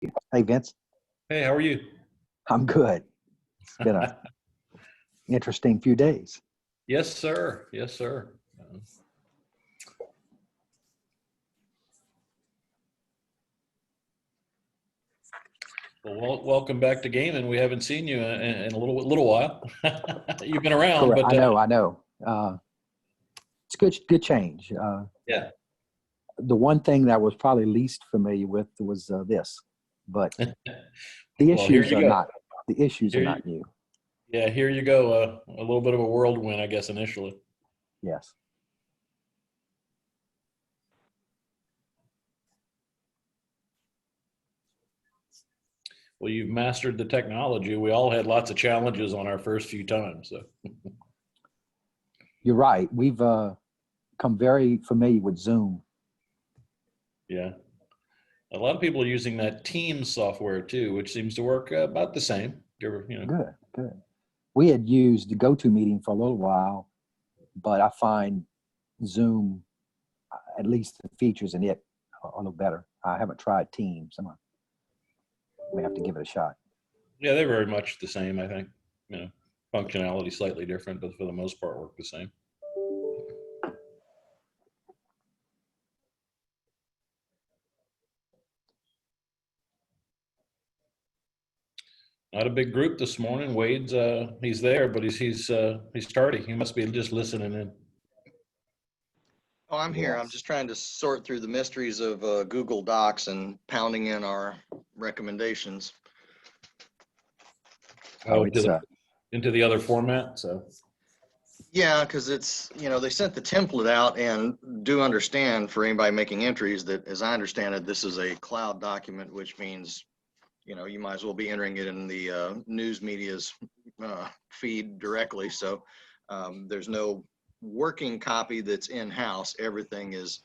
Hey, Vince. Hey, how are you? I'm good. It's been an interesting few days. Yes, sir. Yes, sir. Well, welcome back to gaming. We haven't seen you in a little while. You've been around, Correct. but I know. It's good change. Yeah. The one thing that I was probably least familiar with was this, but the Well, here issues you are go. not. The issues are Here you, not new. yeah, here you go. A little bit of a whirlwind, I guess, initially. Yes. Well, you've mastered the technology. We all had lots of challenges on our first few times. So, You're right. We've become very familiar with Zoom. yeah. A lot of people are using that Teams software too, which seems to work about the same. Good. Good. We had used the GoToMeeting for a little while, but I find Zoom, at least the features in it, are a little better. I haven't tried Teams. We have to give it a shot. Yeah, they're very much the same, I think. Functionality slightly different, but for the most part work the same. Not a big group this morning. Wade's he's there, but he's tardy. He must be just listening in. Oh, I'm here. I'm Yes. just trying to sort through the mysteries of Google Docs and pounding in our recommendations. Oh, Into the other format. So Yeah, because it's, they sent the template out, and do understand for anybody making entries that, as I understand it, this is a cloud document, which means, you might as well be entering it in the news media's feed directly. So there's no working copy that's in-house. Everything is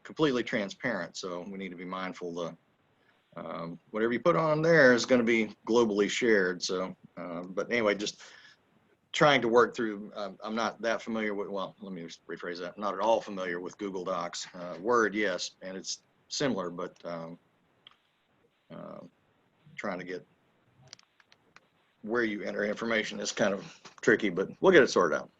completely transparent. So we need to be mindful that whatever you put on there is going to be globally shared. So, but anyway, just trying to work through, I'm not that familiar with, well, let me rephrase that. I'm not at all familiar with Google Docs. Word, yes, and it's similar, but trying to get where you enter information is kind of tricky, but we'll get it sorted out.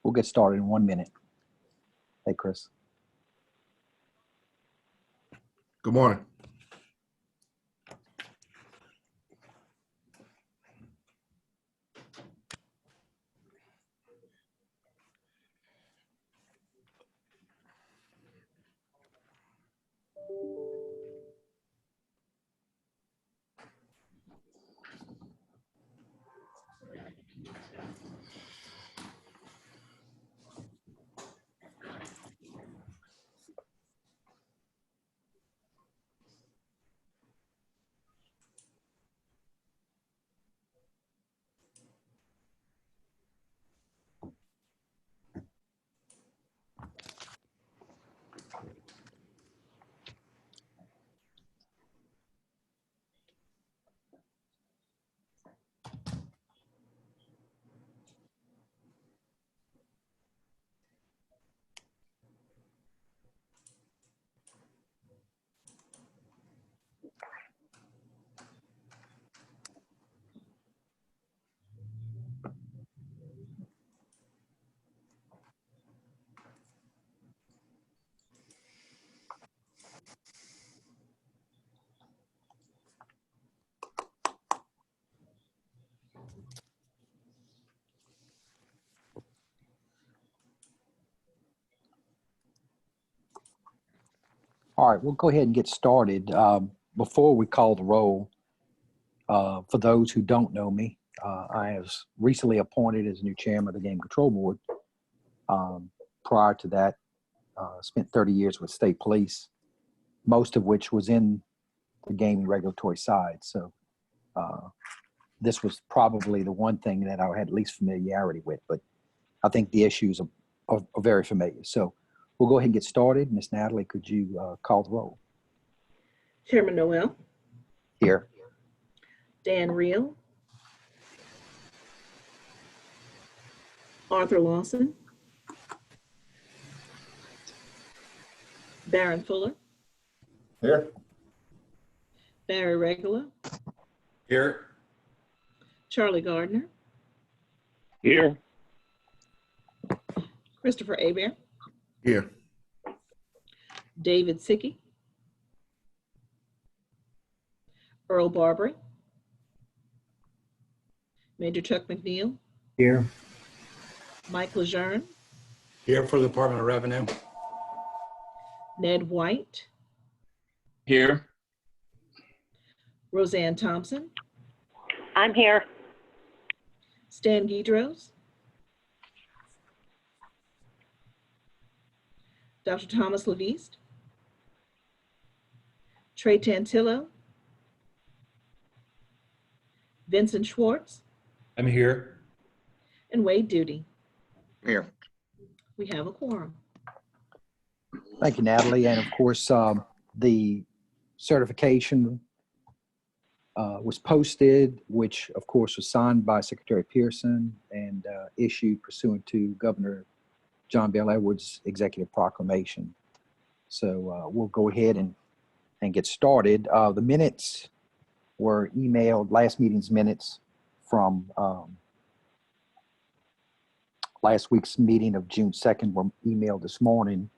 We'll get started in 1 minute. Hey, Chris. Good morning. All right, we'll go ahead and get started. Before we call the roll, for those who don't know me, I was recently appointed as new chairman of the Game Control Board. Prior to that, spent 30 years with state police, most of which was in the gaming regulatory side. So this was probably the one thing that I had least familiarity with, but I think the issues are very familiar. So we'll go ahead and get started. Ms. Natalie, could you call the roll? Chairman Noel, Here. Dan Reel, Arthur Lawson, Baron Fuller, Here. Barry Regula, Here. Charlie Gardner, Here. Christopher Abear, Here. David Sickey, Earl Barbary, Major Chuck McNeil, Here. Mike Lejeune, Here for the Department of Revenue. Ned White, Here. Roseanne Thompson, I'm here. Stan Guidros, Dr. Thomas Leviste, Trey Tantillo, Vincent Schwartz, I'm here. and Wade Duty. Here. We have a quorum. Thank you, Natalie. And of course, the certification was posted, which of course was signed by Secretary Pearson and issued pursuant to Governor John Bell Edwards' executive proclamation. So we'll go ahead and get started. The minutes were emailed, last meeting's minutes from last week's meeting of June 2nd were emailed this morning.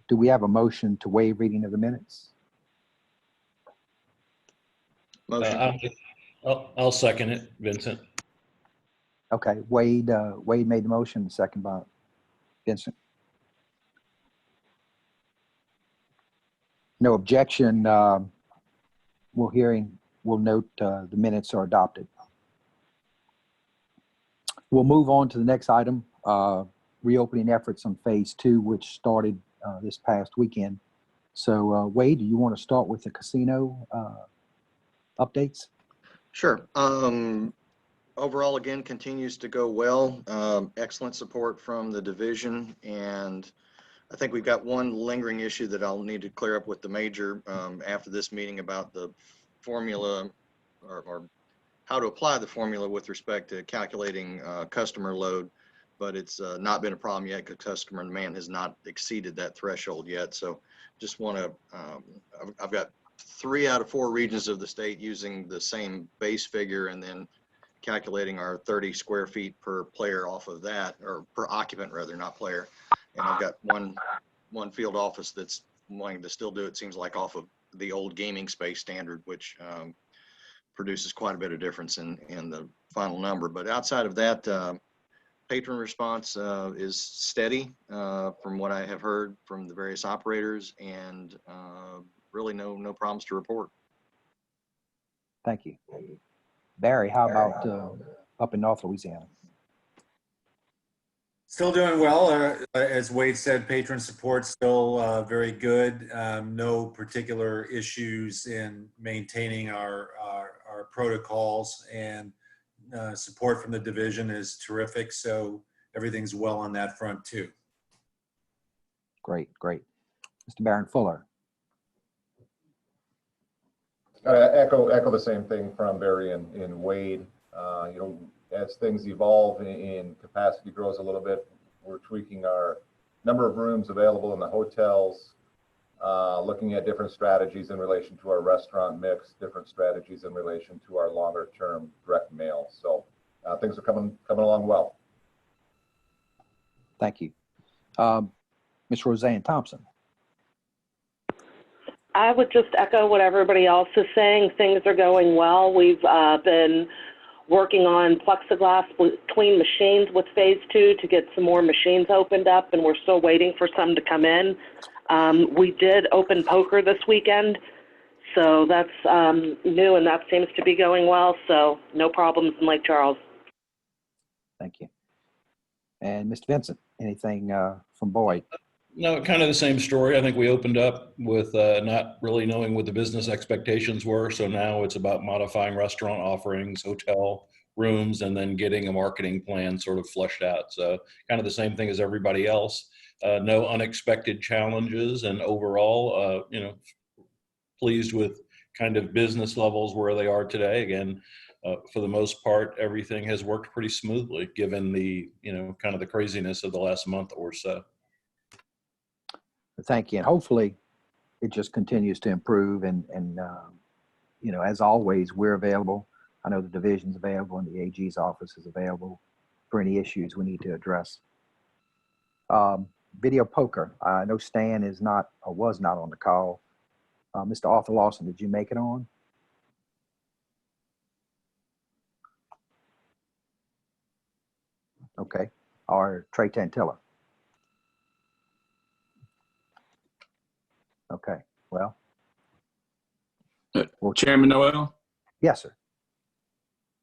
Do we have a motion to waive reading of the minutes? Motion. I'll second it, Vincent. Okay, Wade made the motion, second by Vincent. No objection. We'll note the minutes are adopted. We'll move on to the next item, reopening efforts on phase 2, which started this past weekend. So Wade, do you want to start with the casino updates? Sure. Overall, again, continues to go well. Excellent support from the division. And I think we've got one lingering issue that I'll need to clear up with the major after this meeting about the formula or how to apply the formula with respect to calculating customer load. But it's not been a problem yet because customer demand has not exceeded that threshold yet. So just want to, I've got 3 out of 4 regions of the state using the same base figure and then calculating our 30 square feet per player off of that, or per occupant rather, not player. And I've got one field office that's wanting to still do it, seems like, off of the old gaming space standard, which produces quite a bit of difference in the final number. But outside of that, patron response is steady from what I have heard from the various operators, and really no problems to report. Thank you. Barry, how about up in North Louisiana? Still doing well. As Wade said, patron support still very good. No particular issues in maintaining our protocols, and support from the division is terrific. So everything's well on that front too. Great. Mr. Baron Fuller. Echo the same thing from Barry and Wade. As things evolve and capacity grows a little bit, we're tweaking our number of rooms available in the hotels, looking at different strategies in relation to our restaurant mix, different strategies in relation to our longer term direct mail. So things are coming along well. Thank you. Ms. Roseanne Thompson. I would just echo what everybody else is saying. Things are going well. We've been working on plexiglass clean machines with phase 2 to get some more machines opened up, and we're still waiting for some to come in. We did open poker this weekend, so that's new, and that seems to be going well, so no problems in Lake Charles. Thank you. And Mr. Vincent, anything from Boyd? No, kind of the same story. I think we opened up with not really knowing what the business expectations were. So now it's about modifying restaurant offerings, hotel rooms, and then getting a marketing plan sort of fleshed out. So kind of the same thing as everybody else. No unexpected challenges, and overall, pleased with kind of business levels where they are today. Again, for the most part, everything has worked pretty smoothly given the, kind of the craziness of the last month or so. Thank you. And hopefully it just continues to improve. And as always, we're available. I know the division's available and the AG's office is available for any issues we need to address. Video poker. I know Stan is not or was not on the call. Mr. Arthur Lawson, did you make it on? Okay. Or Trey Tantilla? Okay. Well, Chairman Noel. yes, sir.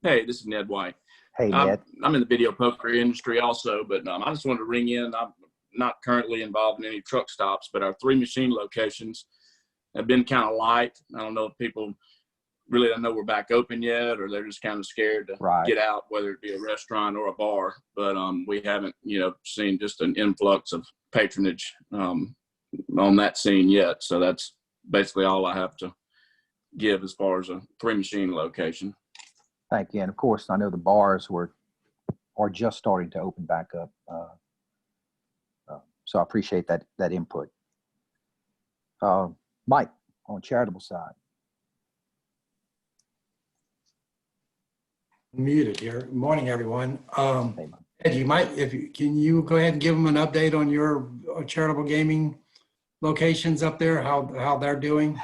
Hey, this is Ned White. Hey, Ned. I'm in the video poker industry also, but I just wanted to ring in. I'm not currently involved in any truck stops, but our 3 machine locations have been kind of light. I don't know if people really don't know we're back open yet, or they're just kind of scared to get out, whether it be a restaurant or a bar. But we haven't, seen just an influx of patronage on that scene yet. So that's basically all I have to give as far as a 3 machine location. Thank you. And of course, I know the bars are just starting to open back up. So I appreciate that input. Mike, on charitable side. Muted here. Good morning, everyone. Hey, Ed, can you go ahead and give them an update on your charitable gaming locations up there, how they're doing,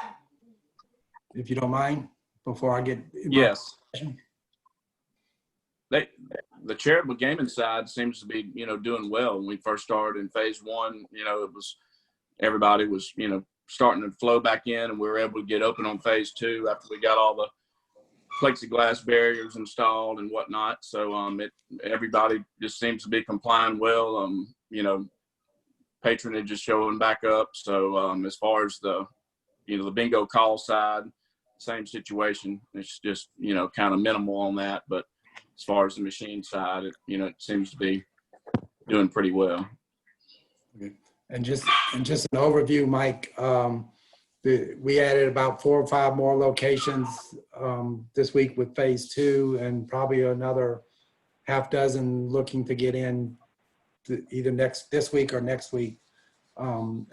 if you don't mind, before I get. Yes. The charitable gaming side seems to be, doing well. When we first started in phase 1, everybody was, starting to flow back in, and we were able to get open on phase 2 after we got all the plexiglass barriers installed and whatnot. So everybody just seems to be complying well. Patronage is showing back up. So as far as the bingo call side, same situation. It's just, kind of minimal on that. But as far as the machine side, it seems to be doing pretty well. Okay. And just an overview, Mike, we added about 4 or 5 more locations this week with phase 2, and probably another half dozen looking to get in to either this week or next week.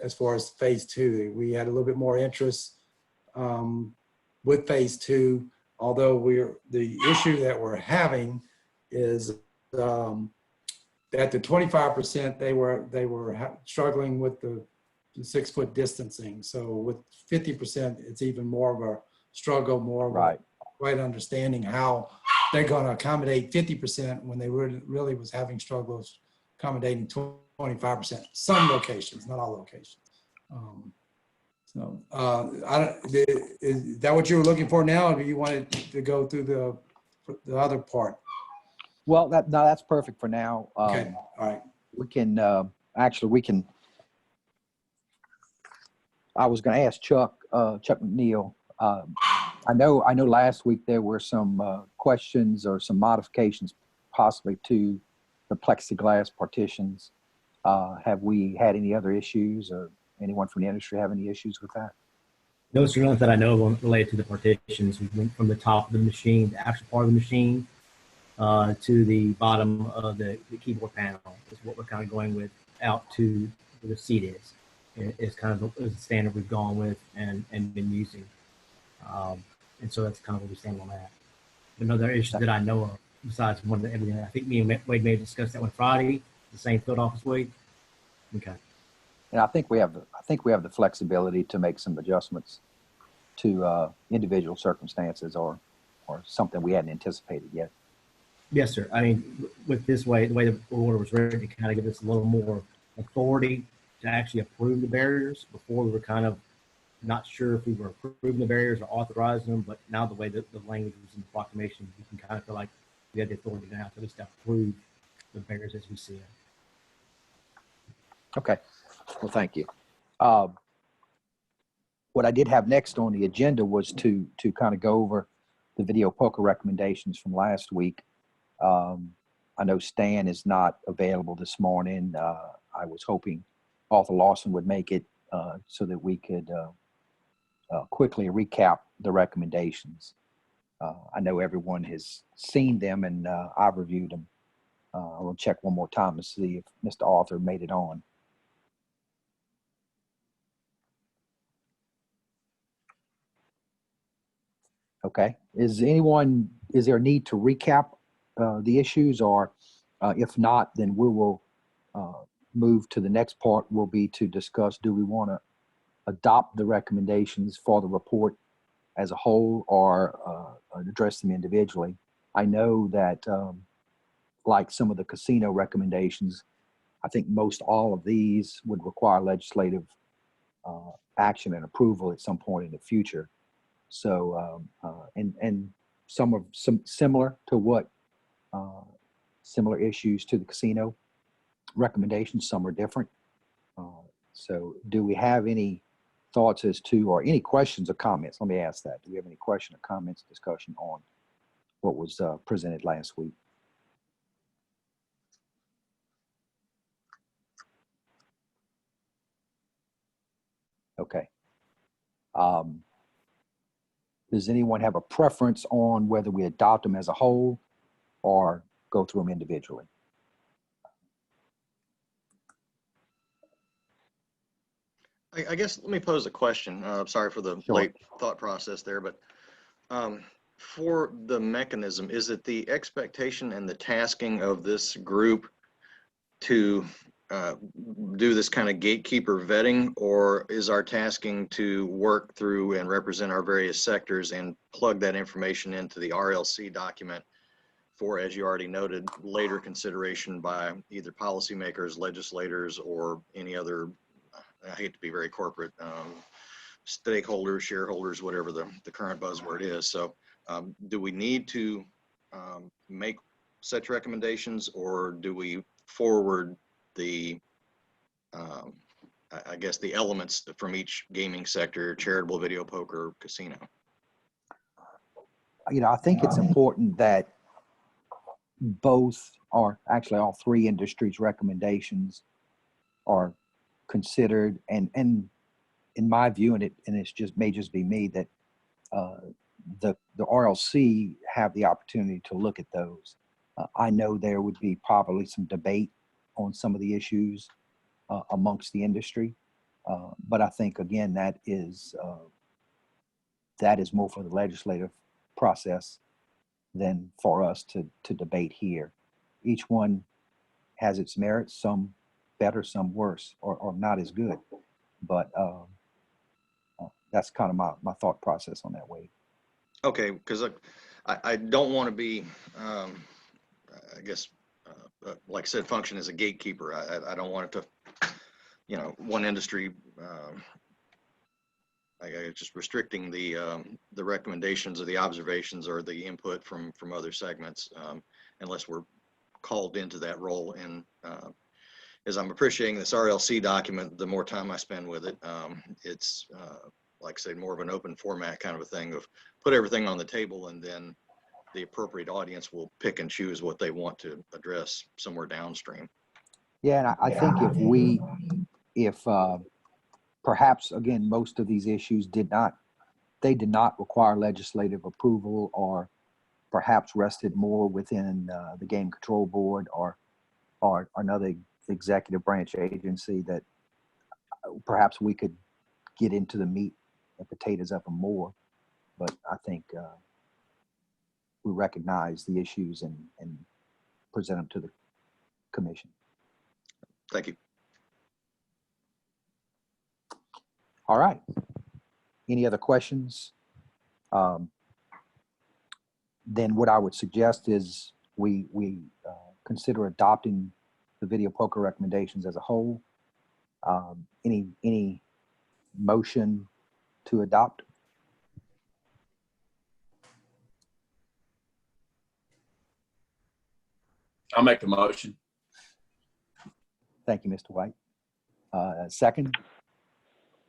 As far as phase 2, we had a little bit more interest with phase 2, although the issue that we're having is at the 25%, they were struggling with the 6-foot distancing. So with 50%, it's even more of a struggle, more of a right understanding how they're going to accommodate 50% when they really was having struggles accommodating 25%. Some locations, not all locations. Is that what you were looking for now, or do you want to go through the other part? Well, that's perfect for now. Okay, all right. We can I was going to ask Chuck McNeil. I know last week there were some questions or some modifications possibly to the plexiglass partitions. Have we had any other issues, or anyone from the industry have any issues with that? No, sir, none that I know of related to the partitions. We went from the top of the machine, the actual part of the machine, to the bottom of the keyboard panel is what we're kind of going with out to where the seat is. It's kind of the standard we've gone with and been using. And so that's kind of where we stand on that. But no other issues that I know of besides one of the everything. I think me and Wade may have discussed that one Friday, the same field office Wade. Okay. And I think we have the flexibility to make some adjustments to individual circumstances or something we hadn't anticipated yet. Yes, sir. I mean, with the way the order was written, it kind of gives us a little more authority to actually approve the barriers. Before we were kind of not sure if we were approving the barriers or authorizing them, but now the way that the language was in the proclamation, we can kind of feel like we have the authority now to at least approve the barriers as we see it. Okay. Well, thank you. What I did have next on the agenda was to kind of go over the video poker recommendations from last week. I know Stan is not available this morning. I was hoping Arthur Lawson would make it so that we could quickly recap the recommendations. I know everyone has seen them and I've reviewed them. I will check one more time to see if Mr. Arthur made it on. Okay. Is there a need to recap the issues, or if not, then we will move to the next part will be to discuss, do we want to adopt the recommendations for the report as a whole or address them individually? I know that like some of the casino recommendations, I think most all of these would require legislative action and approval at some point in the future. So, and some are similar to what, similar issues to the casino recommendations, some are different. So do we have any thoughts as to, or any questions or comments? Let me ask that. Do we have any question or comments, discussion on what was presented last week? Okay. Does anyone have a preference on whether we adopt them as a whole or go through them individually? I guess let me pose a question. Sorry for the Sure. late thought process there, but for the mechanism, is it the expectation and the tasking of this group to do this kind of gatekeeper vetting, or is our tasking to work through and represent our various sectors and plug that information into the RLC document for, as you already noted, later consideration by either policymakers, legislators, or any other, I hate to be very corporate, stakeholders, shareholders, whatever the current buzzword is. So do we need to make such recommendations, or do we forward the, I guess, the elements from each gaming sector, charitable, video poker, casino? You know, I think it's important that both, or actually all three industries' recommendations are considered, and in my view, and it's just may just be me, that the RLC have the opportunity to look at those. I know there would be probably some debate on some of the issues amongst the industry, but I think again that is more for the legislative process than for us to debate here. Each one has its merits, some better, some worse, or not as good. But that's kind of my thought process on that, Wade. Okay, because I don't want to be, I guess, like I said, function as a gatekeeper. I don't want it to, you know, one industry, just restricting the recommendations or the observations or the input from other segments, unless we're called into that role. And as I'm appreciating this RLC document, the more time I spend with it, it's like I say, more of an open format kind of a thing of put everything on the table, and then the appropriate audience will pick and choose what they want to address somewhere downstream. Yeah, and I think if perhaps again, most of these issues did not require legislative approval, or perhaps rested more within the Game Control Board or another executive branch agency, that perhaps we could get into the meat and potatoes of them more. But I think we recognize the issues and present them to the commission. Thank you. All right. Any other questions? Then what I would suggest is we consider adopting the video poker recommendations as a whole. Any motion to adopt? I'll make a motion. Thank you, Mr. White. Second?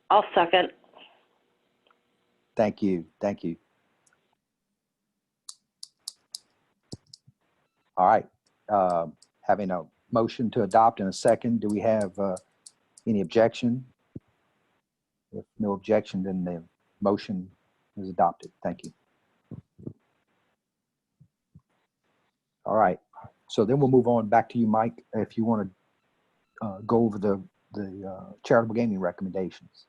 I'll second. Thank you. Thank you. All right. Having a motion to adopt in a second, do we have any objection? If no objection, then the motion is adopted. Thank you. All right. So then we'll move on back to you, Mike, if you want to go over the charitable gaming recommendations.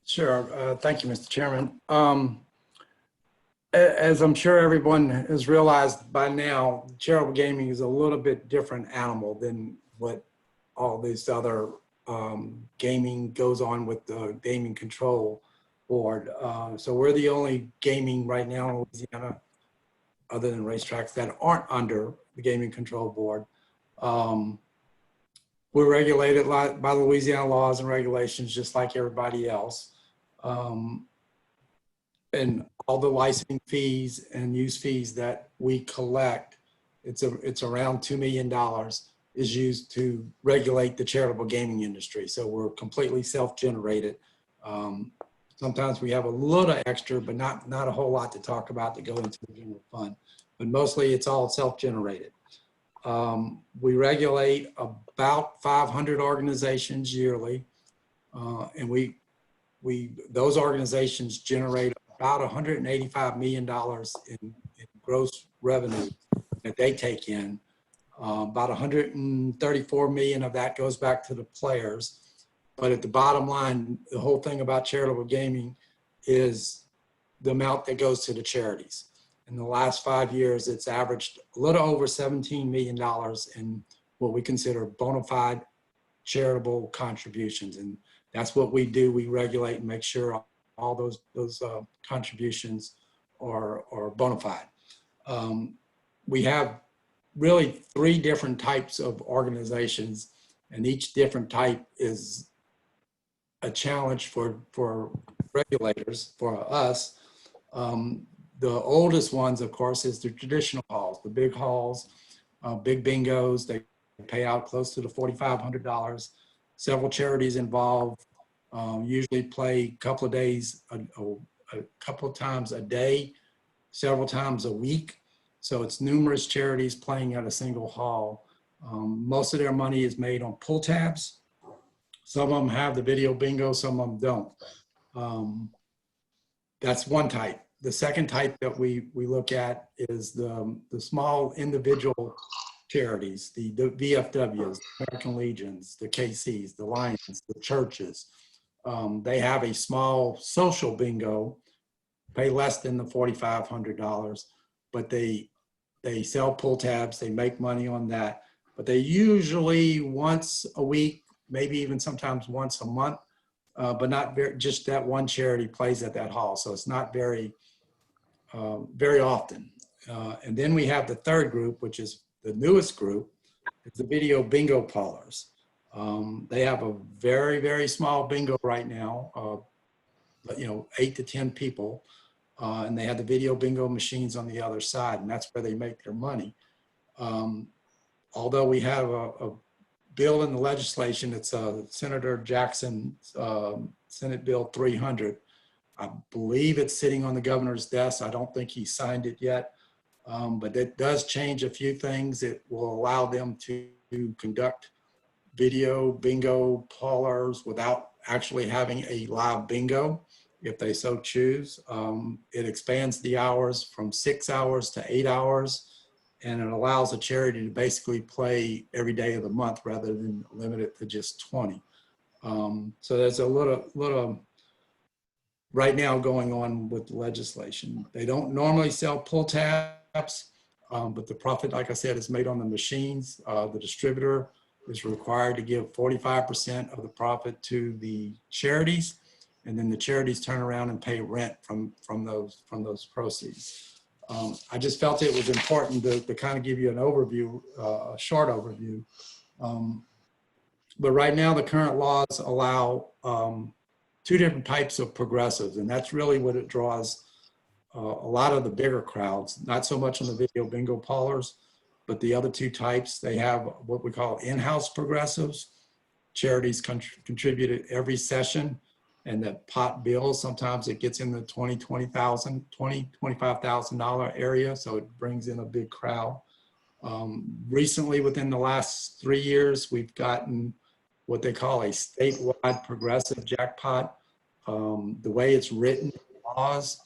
Sure. Thank you, Mr. Chairman. As I'm sure everyone has realized by now, charitable gaming is a little bit different animal than what all this other gaming goes on with the Gaming Control Board. So we're the only gaming right now in Louisiana, other than racetracks, that aren't under the Gaming Control Board. We're regulated by Louisiana laws and regulations just like everybody else. And all the licensing fees and use fees that we collect, it's around $2 million, is used to regulate the charitable gaming industry. So we're completely self-generated. Sometimes we have a little extra, but not a whole lot to talk about to go into the general fund. But mostly it's all self-generated. We regulate about 500 organizations yearly, and those organizations generate about $185 million in gross revenue that they take in. About 134 million of that goes back to the players. But at the bottom line, the whole thing about charitable gaming is the amount that goes to the charities. In the last 5 years, it's averaged a little over $17 million in what we consider bona fide charitable contributions. And that's what we do. We regulate and make sure all those contributions are bona fide. We have really 3 different types of organizations, and each different type is a challenge for regulators, for us. The oldest ones, of course, is the traditional halls, the big halls, big bingos. They pay out close to the $4,500. Several charities involved, usually play a couple of days, a couple of times a day, several times a week. So it's numerous charities playing at a single hall. Most of their money is made on pull tabs. Some of them have the video bingo, some of them don't. That's one type. The second type that we look at is the small individual charities, the VFWs, American Legions, the KCs, the Lions, the churches. They have a small social bingo, pay less than the $4,500, but they sell pull tabs, they make money on that, but they usually once a week, maybe even sometimes once a month, but not just that one charity plays at that hall. So it's not very often. And then we have the third group, which is the newest group, it's the video bingo parlors. They have a very, very small bingo right now, but 8 to 10 people. And they have the video bingo machines on the other side, and that's where they make their money. Although we have a bill in the legislation, it's Senator Jackson's Senate Bill 300. I believe it's sitting on the governor's desk. I don't think he signed it yet, but it does change a few things. It will allow them to conduct video bingo parlors without actually having a live bingo, if they so choose. It expands the hours from 6 hours to 8 hours, and it allows a charity to basically play every day of the month rather than limit it to just 20. So there's a little right now going on with the legislation. They don't normally sell pull tabs, but the profit, like I said, is made on the machines. The distributor is required to give 45% of the profit to the charities, and then the charities turn around and pay rent from those proceeds. I just felt it was important to kind of give you an overview, a short overview. But right now, the current laws allow two different types of progressives, and that's really what it draws a lot of the bigger crowds, not so much on the video bingo parlors, but the other two types. They have what we call in-house progressives. Charities contribute every session, and the pot bill, sometimes it gets in the $25,000 area, so it brings in a big crowd. Recently, within the last 3 years, we've gotten what they call a statewide progressive jackpot. The way it's written in laws,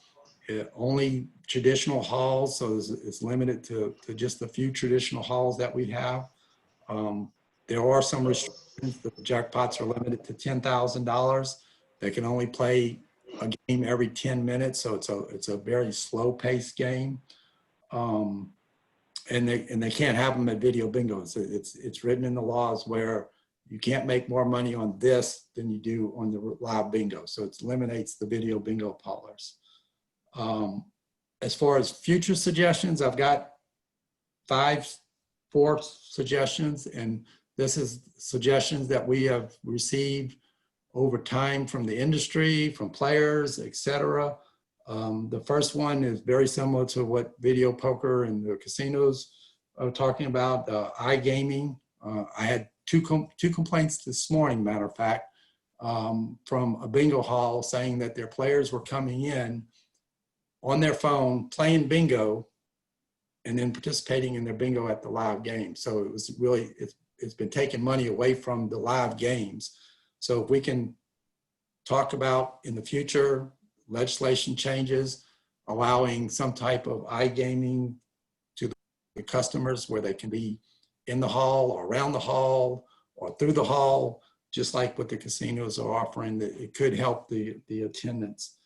only traditional halls, so it's limited to just a few traditional halls that we have. There are some restrictions. The jackpots are limited to $10,000. They can only play a game every 10 minutes, so it's a very slow-paced game. And they can't have them at video bingo. It's written in the laws where you can't make more money on this than you do on the live bingo. So it eliminates the video bingo parlors. As far as future suggestions, I've got 4 suggestions, and this is suggestions that we have received over time from the industry, from players, etc. The first one is very similar to what video poker and the casinos are talking about, iGaming. I had two complaints this morning, matter of fact, from a bingo hall saying that their players were coming in on their phone, playing bingo, and then participating in their bingo at the live game. So it was really, it's been taking money away from the live games. So if we can talk about in the future, legislation changes, allowing some type of iGaming to the customers where they can be in the hall or around the hall or through the hall, just like what the casinos are offering, that it could help the attendance.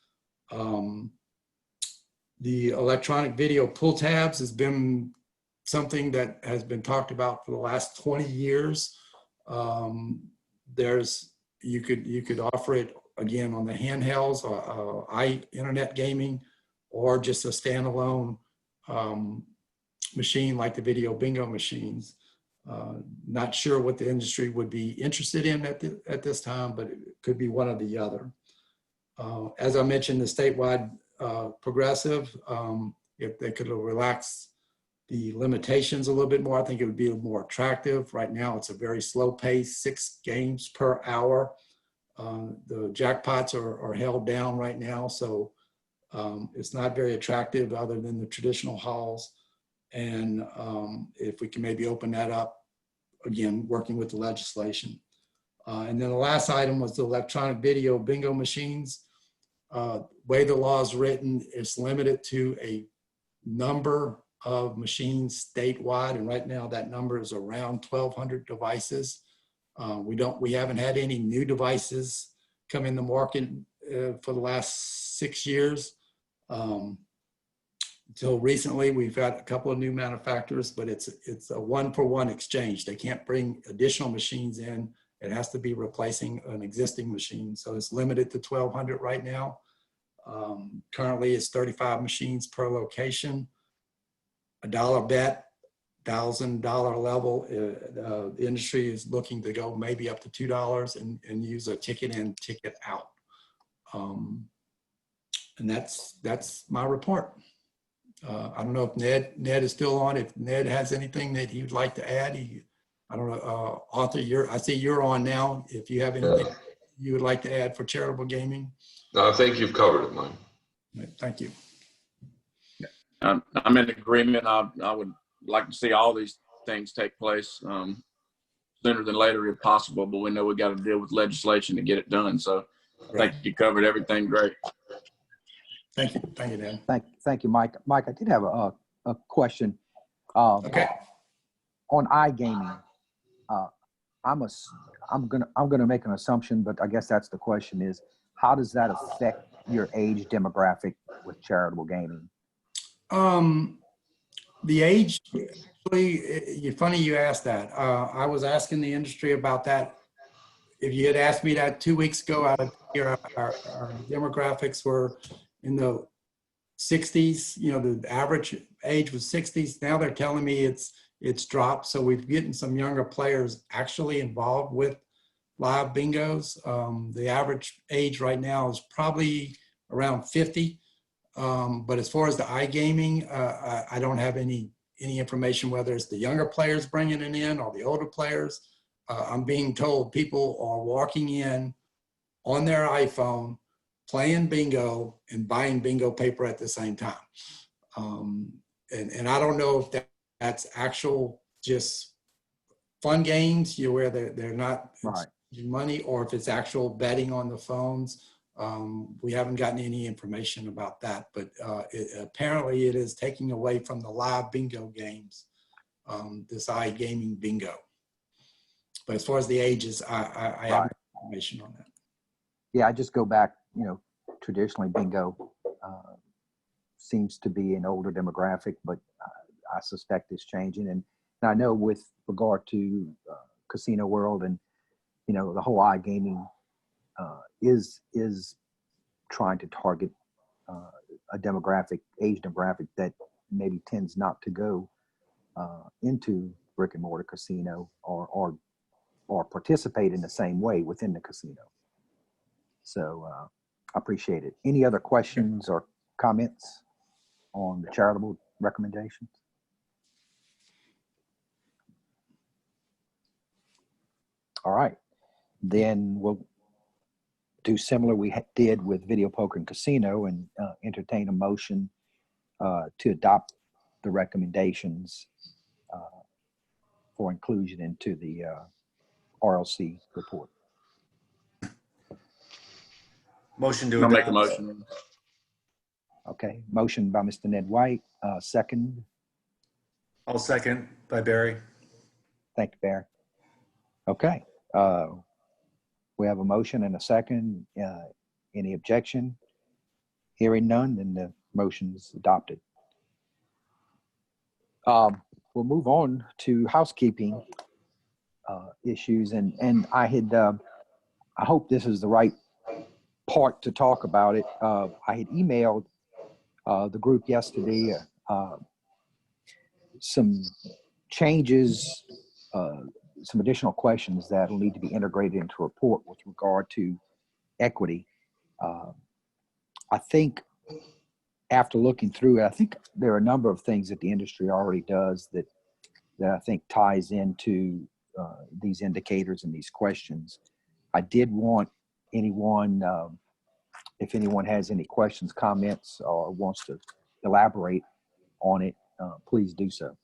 The electronic video pull tabs has been something that has been talked about for the last 20 years. You could offer it again on the handhelds, internet gaming, or just a standalone machine like the video bingo machines. Not sure what the industry would be interested in at this time, but it could be one or the other. As I mentioned, the statewide progressive, if they could relax the limitations a little bit more, I think it would be more attractive. Right now, it's a very slow pace, 6 games per hour. The jackpots are held down right now, so it's not very attractive other than the traditional halls. And if we can maybe open that up, again, working with the legislation. And then the last item was the electronic video bingo machines. Way the law is written, it's limited to a number of machines statewide, and right now that number is around 1,200 devices. We haven't had any new devices come in the market for the last 6 years. Until recently, we've got a couple of new manufacturers, but it's a 1-for-1 exchange. They can't bring additional machines in. It has to be replacing an existing machine. So it's limited to 1,200 right now. Currently, it's 35 machines per location. $1 bet, $1,000 level. The industry is looking to go maybe up to $2 and use a ticket in, ticket out. And that's my report. I don't know if Ned is still on. If Ned has anything that he would like to add, I don't know. Arthur, I see you're on now. If you have anything you would like to add for charitable gaming. No, I think you've covered it, Mike. Thank you. I'm in agreement. I would like to see all these things take place sooner than later if possible, but we know we got to deal with legislation to get it done. So I think you covered everything great. Thank you. Thank you, Dan. Thank you, Mike. Mike, I did have a question. Okay. On iGaming, I'm gonna make an assumption, but I guess that's the question: is how does that affect your age demographic with charitable gaming? The age, actually, funny you asked that. I was asking the industry about that. If you had asked me that 2 weeks ago, I would hear our demographics were in the 60s. You know, the average age was 60s. Now they're telling me it's dropped. So we've getting some younger players actually involved with live bingos. The average age right now is probably around 50. But as far as the iGaming, I don't have any information whether it's the younger players bringing it in or the older players. I'm being told people are walking in on their iPhone, playing bingo and buying bingo paper at the same time. And I don't know if that's actual just fun games, where they're not Right. money, or if it's actual betting on the phones. We haven't gotten any information about that, but apparently it is taking away from the live bingo games, this iGaming bingo. But as far as the ages, I have no information on that. Yeah, I just go back, traditionally bingo seems to be an older demographic, but I suspect it's changing. And I know with regard to Casino World and, the whole iGaming is trying to target a age demographic that maybe tends not to go into brick and mortar casino or participate in the same way within the casino. So I appreciate it. Any other questions or comments on the charitable recommendations? All right, then we'll do similar we did with video poker and casino and entertain a motion to adopt the recommendations for inclusion into the RLC report. Motion to I'll adopt. make a motion. Okay, motion by Mr. Ned White, second. I'll second by Barry. Thank you, Barry. Okay, we have a motion and a second. Any objection? Hearing none, then the motion is adopted. We'll move on to housekeeping issues, and I had I hope this is the right part to talk about it. I had emailed the group yesterday some changes, some additional questions that will need to be integrated into a report with regard to equity. I think after looking through it, I think there are a number of things that the industry already does that I think ties into these indicators and these questions. I did want anyone, if anyone has any questions, comments, or wants to elaborate on it, please do so.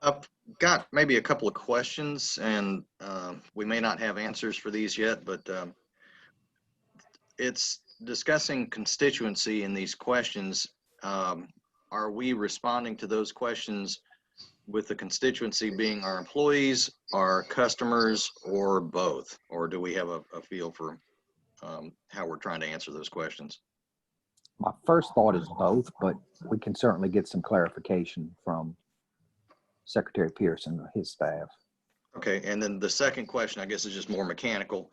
I've got maybe a couple of questions, and we may not have answers for these yet, but it's discussing constituency in these questions. Are we responding to those questions with the constituency being our employees, our customers, or both? Or do we have a feel for how we're trying to answer those questions? My first thought is both, but we can certainly get some clarification from Secretary Pearson and his staff. Okay, and then the second question, I guess, is just more mechanical.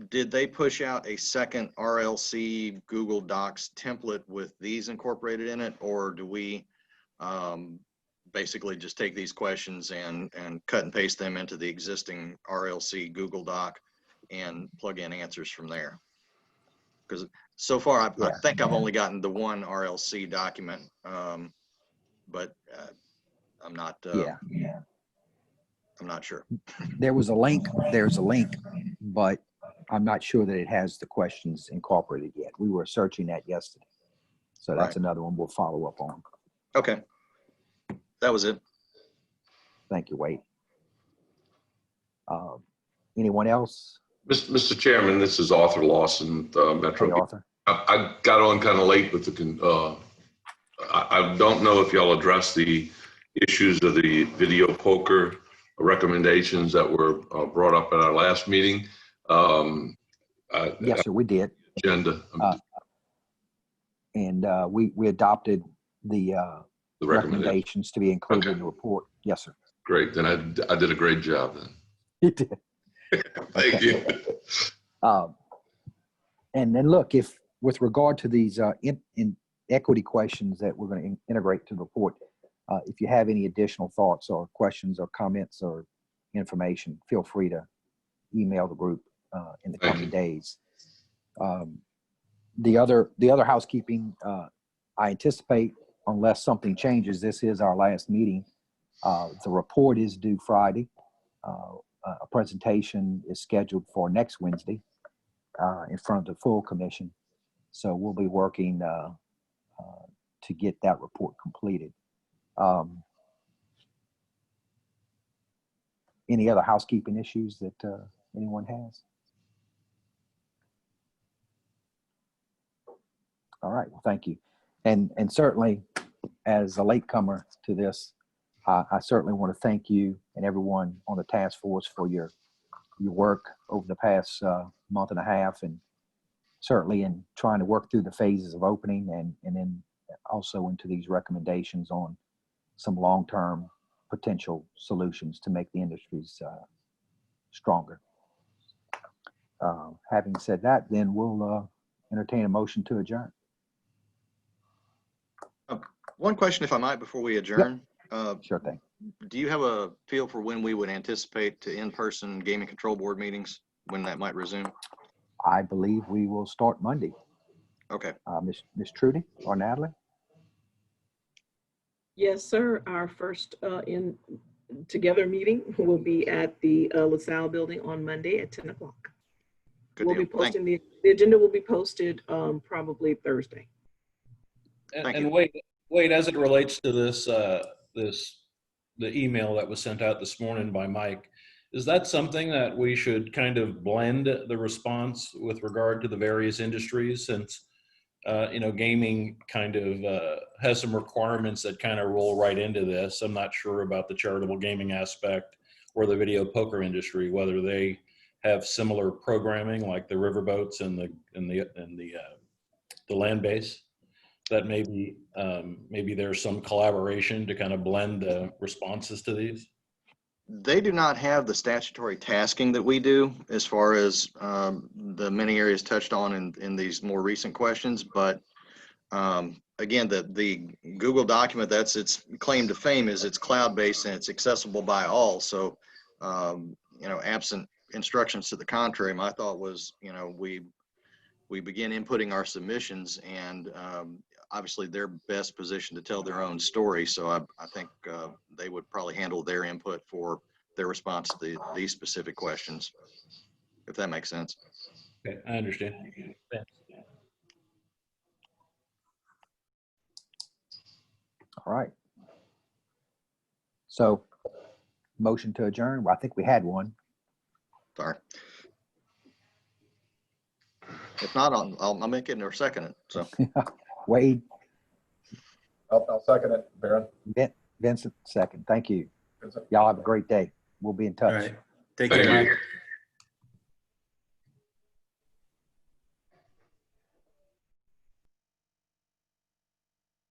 Did they push out a second RLC Google Docs template with these incorporated in it, or do we basically just take these questions and cut and paste them into the existing RLC Google Doc and plug in answers from there? Because so far, I think I've only gotten the one RLC document, but I'm not. I'm not sure. There's a link, but I'm not sure that it has the questions incorporated yet. We were searching that yesterday. So that's another one we'll follow up on. Okay. That was it. Thank you, Wade. Anyone else? Mr. Chairman, this is Arthur Lawson, Metro. Hey, Arthur. I got on kind of late with the, I don't know if y'all addressed the issues of the video poker recommendations that were brought up at our last meeting. Yes, sir, we did. Agenda. And we adopted the recommendations to be included in the report. Yes, sir. Great. Then I did a great job then. You did. Thank you. And then look, if with regard to these in equity questions that we're going to integrate to the report, if you have any additional thoughts or questions or comments or information, feel free to email the group in the Thank coming you. days. The other housekeeping, I anticipate, unless something changes, this is our last meeting. The report is due Friday. A presentation is scheduled for next Wednesday in front of the full commission. So we'll be working to get that report completed. Any other housekeeping issues that anyone has? All right, well, thank you. And certainly, as a latecomer to this, I certainly want to thank you and everyone on the task force for your work over the past month and a half, and certainly in trying to work through the phases of opening and then also into these recommendations on some long-term potential solutions to make the industries stronger. Having said that, then we'll entertain a motion to adjourn. One question, if I might, before we adjourn. Sure thing. Do you have a feel for when we would anticipate to in-person gaming control board meetings, when that might resume? I believe we will start Monday. Okay. Ms. Trudy or Natalie? Yes, sir. Our first in together meeting will be at the LaSalle building on Monday at 10 o'clock. Good We'll deal. be posting the agenda will be posted probably Thursday. And Wade, as it relates to this, the email that was sent out this morning by Mike, is that something that we should kind of blend the response with regard to the various industries, since gaming kind of has some requirements that kind of roll right into this? I'm not sure about the charitable gaming aspect or the video poker industry, whether they have similar programming like the riverboats and the land base. That maybe there's some collaboration to kind of blend the responses to these. They do not have the statutory tasking that we do, as far as the many areas touched on in these more recent questions. But again, the Google document, that's its claim to fame, is it's cloud-based and it's accessible by all. So, absent instructions to the contrary, my thought was, we begin inputting our submissions, and obviously they're best positioned to tell their own story. So I think they would probably handle their input for their response to these specific questions, if that makes sense. Okay, I understand. All right. So, motion to adjourn. Well, I think we had one. Sorry. If not, I'll make it or second it. So Wade. I'll second it, Baron. Vincent, second. Thank you. Y'all have a great day. We'll be in touch. All right. Take Thank care. you. Mike.